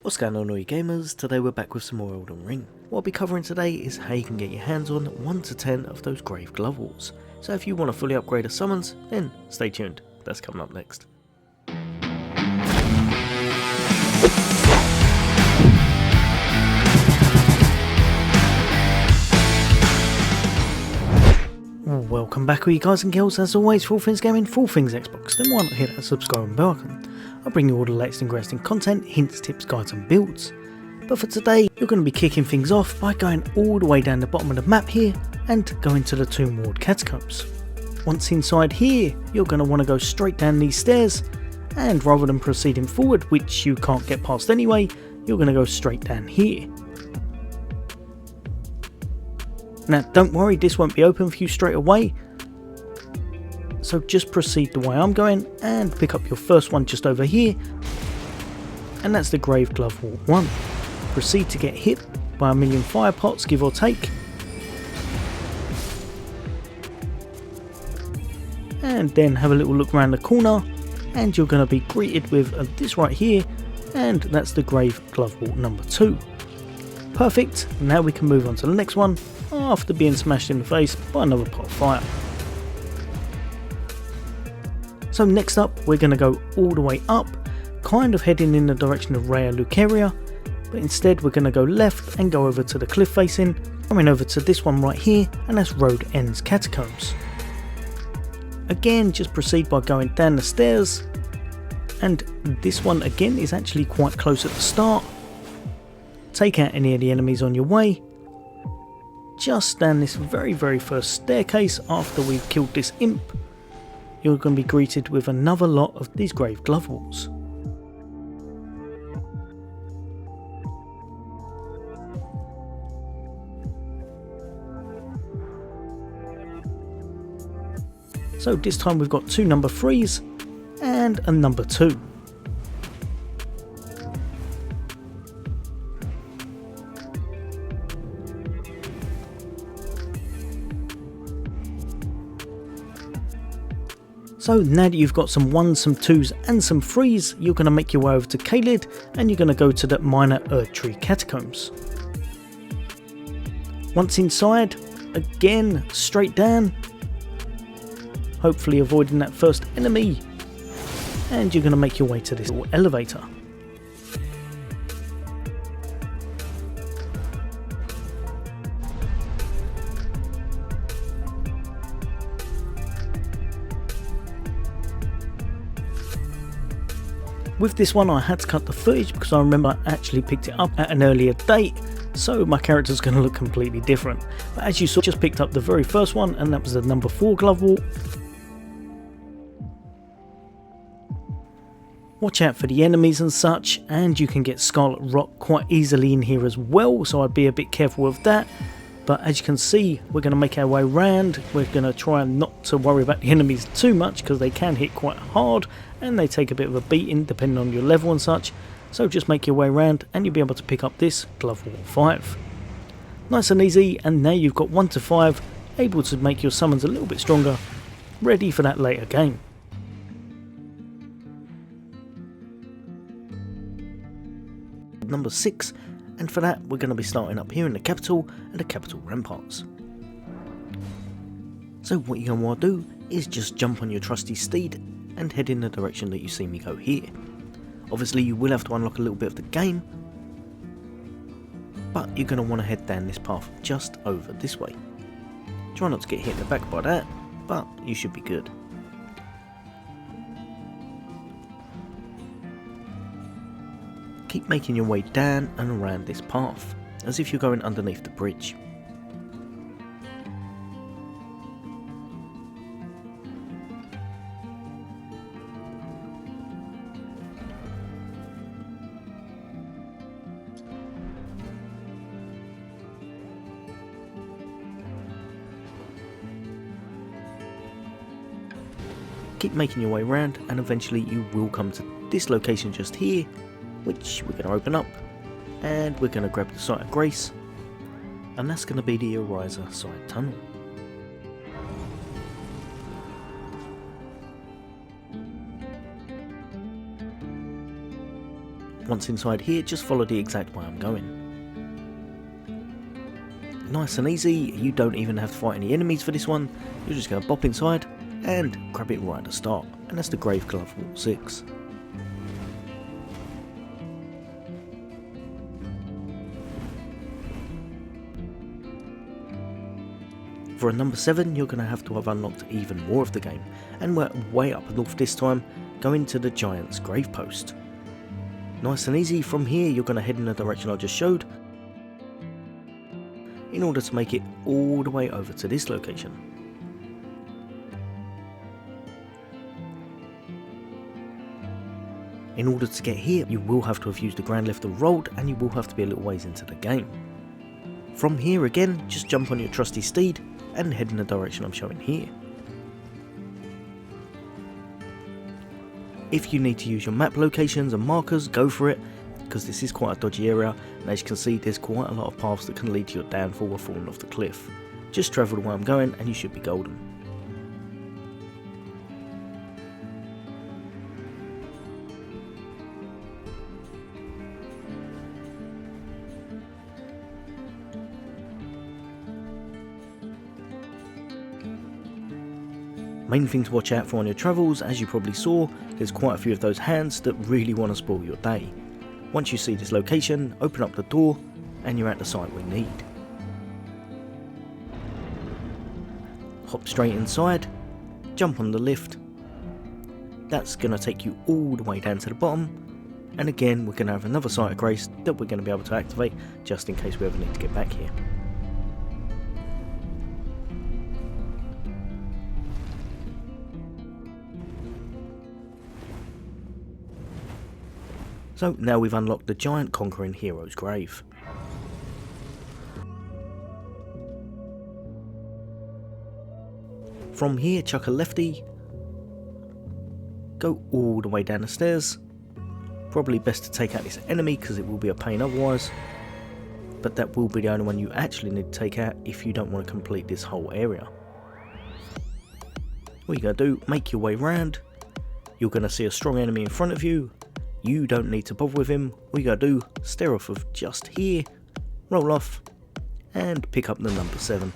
What's going on, all you gamers? Today we're back with some more Elden Ring. What I'll be covering today is how you can get your hands on 1 to 10 of those grave Gloveworts. So if you want to fully upgrade a summons, then stay tuned, that's coming up next. Welcome back, all you guys and girls. As always, for all things gaming, for all things Xbox, then why not hit that subscribe and bell icon? I'll bring you all the latest and greatest in content, hints, tips, guides and builds. But for today, you're going to be kicking things off by going all the way down the bottom of the map here and going to the Tomb Ward Catacombs. Once inside here, you're going to want to go straight down these stairs, and rather than proceeding forward, which you can't get past anyway, you're going to go straight down here. Now don't worry, this won't be open for you straight away, so just proceed the way I'm going and pick up your first one just over here, and that's the Grave Glovewort 1. Proceed to get hit by 1,000,000 fire pots, give or take, and then have a little look around the corner and you're going to be greeted with this right here, and that's the Grave Glovewort number 2. Perfect, now we can move on to the next one after being smashed in the face by another pot of fire. So next up we're going to go all the way up, kind of heading in the direction of Raya Lucaria, but instead we're going to go left and go over to the cliff facing, coming over to this one right here, and that's Road Ends Catacombs. Again, just proceed by going down the stairs, and this one again is actually quite close at the start. Take out any of the enemies on your way. Just down this very first staircase after we've killed this imp, you're going to be greeted with another lot of these Grave Gloveworts. So this time we've got 2 number 3s and a number 2. So now that you've got some 1s, some 2s and some 3s, you're going to make your way over to Caelid and you're going to go to the Minor Erdtree Catacombs. Once inside, again straight down, hopefully avoiding that first enemy, and you're going to make your way to this little elevator. With this one I had to cut the footage because I remember I actually picked it up at an earlier date, so my character's going to look completely different. But as you saw, I just picked up the very first one, and that was the number 4 Glovewort. Watch out for the enemies and such, and you can get Scarlet Rot quite easily in here as well, so I'd be a bit careful with that. But as you can see, we're going to make our way around. We're going to try not to worry about the enemies too much because they can hit quite hard and they take a bit of a beating depending on your level and such. So just make your way around and you'll be able to pick up this Glovewort 5. Nice and easy, and now you've got 1 to 5, able to make your summons a little bit stronger, ready for that later game. Number 6. And for that we're going to be starting up here in the capital and the capital ramparts. So what you're going to want to do is just jump on your trusty steed and head in the direction that you see me go here. Obviously you will have to unlock a little bit of the game, but you're going to want to head down this path just over this way. Try not to get hit in the back by that, but you should be good. Keep making your way down and around this path, as if you're going underneath the bridge. Keep making your way around and eventually you will come to this location just here, which we're going to open up, and we're going to grab the Site of Grace, and that's going to be the Oriza side tunnel. Once inside here, just follow the exact way I'm going. Nice and easy, you don't even have to fight any enemies for this one, you're just going to bop inside and grab it right at the start, and that's the Grave Glovewort 6. For a number 7, you're going to have to have unlocked even more of the game, and we're way up north this time, going to the Giant's Grave Post. Nice and easy, from here you're going to head in the direction I just showed, in order to make it all the way over to this location. In order to get here, you will have to have used the Grand Left of Road, and you will have to be a little ways into the game. From here again, just jump on your trusty steed, and head in the direction I'm showing here. If you need to use your map locations and markers, go for it, because this is quite a dodgy area, and as you can see there's quite a lot of paths that can lead to your downfall or falling off the cliff. Just travel the way I'm going and you should be golden. Main thing to watch out for on your travels, as you probably saw, there's quite a few of those hands that really want to spoil your day. Once you see this location, open up the door and you're at the site we need. Hop straight inside, jump on the lift, that's going to take you all the way down to the bottom, and again we're going to have another site of grace that we're going to be able to activate just in case we ever need to get back here. So now we've unlocked the giant conquering hero's grave. From here, chuck a lefty, go all the way down the stairs. Probably best to take out this enemy because it will be a pain otherwise, but that will be the only one you actually need to take out if you don't want to complete this whole area. What you're going to do, make your way round, you're going to see a strong enemy in front of you. You don't need to bother with him, all you gotta do, stare off of just here, roll off, and pick up the number 7.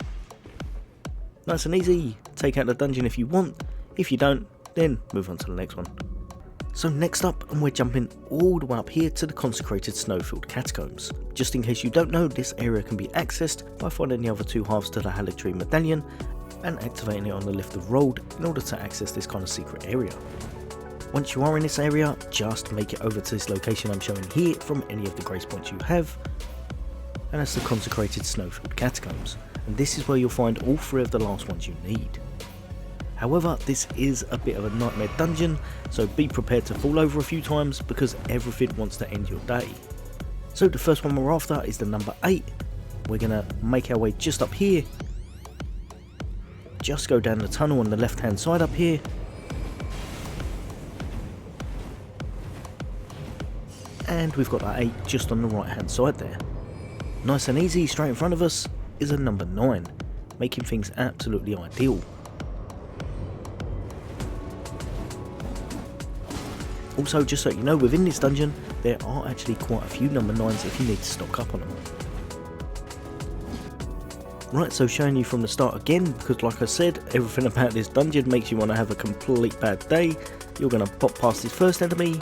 Nice and easy, take out the dungeon if you want, if you don't, then move on to the next one. So next up, and we're jumping all the way up here to the consecrated snow-filled catacombs. Just in case you don't know, this area can be accessed by finding the other 2 halves to the Halleck Tree medallion, and activating it on the Lift of Road in order to access this kind of secret area. Once you are in this area, just make it over to this location I'm showing here from any of the grace points you have, and that's the consecrated snow-filled catacombs, and this is where you'll find all 3 of the last ones you need. However, this is a bit of a nightmare dungeon, so be prepared to fall over a few times because everything wants to end your day. So the first one we're after is the number 8, we're going to make our way just up here, just go down the tunnel on the left hand side up here, and we've got that 8 just on the right hand side there. Nice and easy, straight in front of us is a number 9, making things absolutely ideal. Also, just so you know, within this dungeon there are actually quite a few number 9s if you need to stock up on them. Right, so showing you from the start again, because like I said, everything about this dungeon makes you want to have a complete bad day. You're going to pop past this first enemy,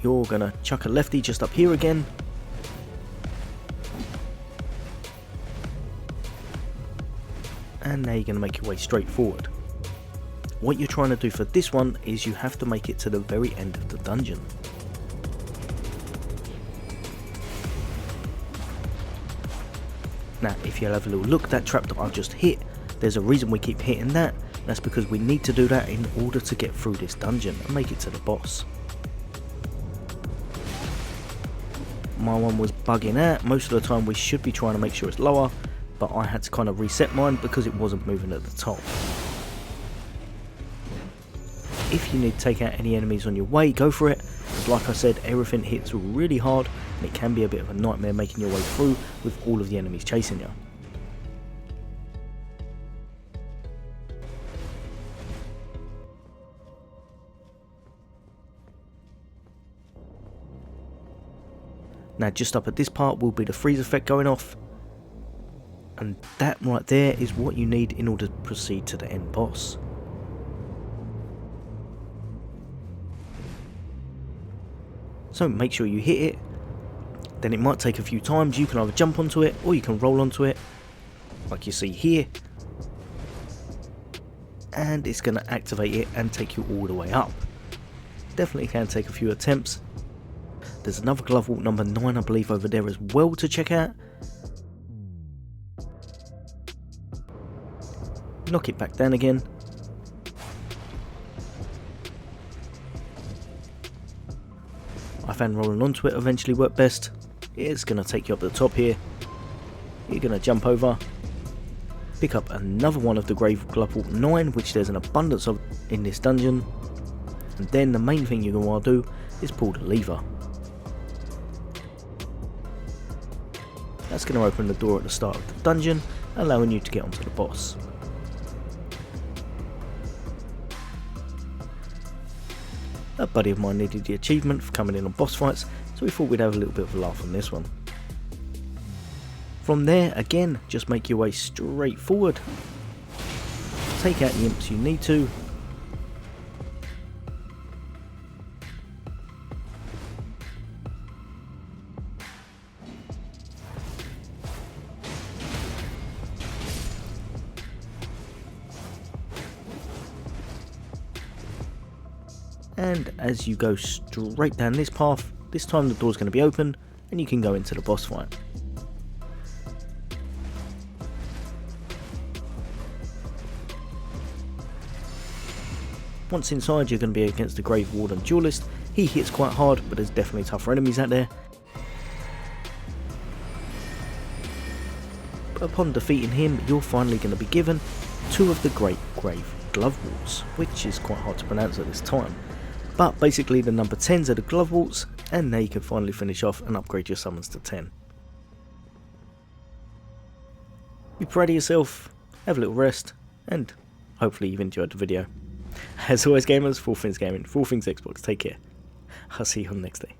you're going to chuck a lefty just up here again, and now you're going to make your way straight forward. What you're trying to do for this one is you have to make it to the very end of the dungeon. Now if you'll have a little look, that trap that I've just hit, there's a reason we keep hitting that, that's because we need to do that in order to get through this dungeon and make it to the boss. My one was bugging out, most of the time we should be trying to make sure it's lower, but I had to kind of reset mine because it wasn't moving at the top. If you need to take out any enemies on your way, go for it, because like I said, everything hits really hard and it can be a bit of a nightmare making your way through with all of the enemies chasing you. Now just up at this part will be the freeze effect going off, and that right there is what you need in order to proceed to the end boss. So make sure you hit it, then it might take a few times. You can either jump onto it or you can roll onto it, like you see here, and it's going to activate it and take you all the way up. Definitely can take a few attempts. There's another Glovewort number 9 I believe over there as well to check out. Knock it back down again. I found rolling onto it eventually worked best. It's going to take you up the top here. You're going to jump over, pick up another one of the Glovewort 9, which there's an abundance of in this dungeon, and then the main thing you're going to want to do is pull the lever. That's going to open the door at the start of the dungeon, allowing you to get onto the boss. A buddy of mine needed the achievement for coming in on boss fights, so we thought we'd have a little bit of a laugh on this one. From there, again, just make your way straight forward. Take out the imps you need to. And as you go straight down this path, this time the door's going to be open and you can go into the boss fight. Once inside, you're going to be against the Glovewort and Duelist. He hits quite hard, but there's definitely tougher enemies out there. But upon defeating him, you're finally going to be given 2 of the Great Grave Gloveworts, which is quite hard to pronounce at this time. But basically the number 10s are the Gloveworts, and now you can finally finish off and upgrade your summons to 10. Be proud of yourself, have a little rest, and hopefully you've enjoyed the video. As always gamers, for all things gaming, for all things Xbox, take care. I'll see you on the next day.